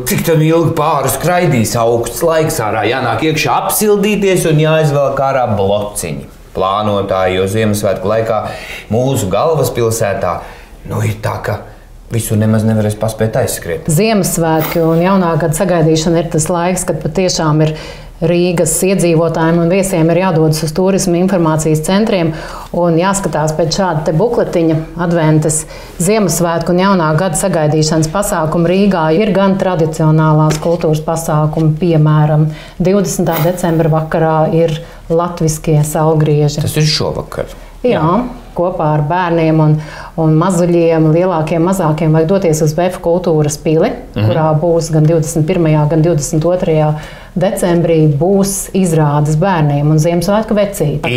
Cik tam ilgi pāri skraidīs, augsts laiks ārā, jānāk iekšā apsildīties un jāizvelk ārā blociņi. Plānotāji, jo Ziemassvētku laikā mūsu galvaspilsētā ir tā, ka visu nemaz nevarēs paspēt aizskriet. Ziemassvētki un jaunā gada sagaidīšana ir tas laiks, kad patiešām ir Rīgas iedzīvotājiem un viesiem ir jādodas uz turisma informācijas centriem un jāskatās pēc šāda te bukletiņa adventes Ziemassvētku un jaunā gada sagaidīšanas pasākumu Rīgā. Ir gan tradicionālās kultūras pasākumi, piemēram, 20. decembra vakarā ir latviskie saulgrieži. Tas ir šovakar. Jā. Kopā ar bērniem un mazuļiem, lielākiem, mazākiem, vajag doties uz VF kultūras pili, kurā būs gan 21. gan 22. decembrī būs izrādes bērniem un Ziemassvētku vecīti.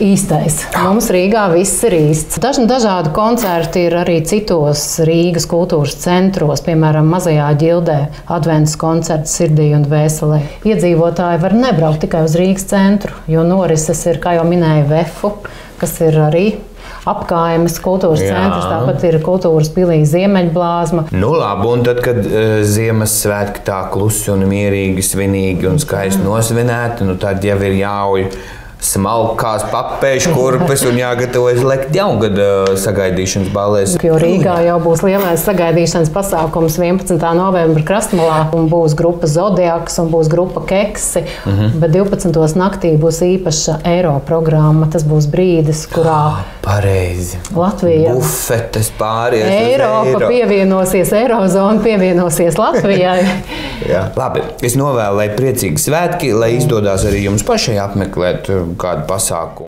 Īstais. Mums Rīgā viss ir īsts. Dažādi koncerti ir arī citos Rīgas kultūras centros, piemēram, Mazajā ģildē, adventas koncerts Sirdī un dvēselē. Iedzīvotāji var nebraukt tikai uz Rīgas centru, jo norises ir, kā jau minēju, VF-u, kas ir arī apkaimes kultūras centrs, tāpat ir kultūras pilī Ziemeļblāzma. Labi, un tad, kad Ziemassvētki tā klusi un mierīgi, svinīgi un skaisti nosvinēti, tad jau ir jāuj smalkās papēžu kurpes un jāgatavojas lekt jaungada sagaidīšanas ballēs. Jo Rīgā jau būs lielais sagaidīšanas pasākums 11. novembra Krastmalā, un būs grupa Zodiaks un būs grupa Keksi, bet 12. naktī būs īpaša eiro programma. Tas būs brīdis, kurā pareizi. Latvija bufetes pāries Eiropa pievienosies, Eirozona pievienosies Latvijai. Jā. Labi, es novēlu, lai priecīgi svētki, lai izdodās arī jums pašai apmeklēt kādu pasākumu.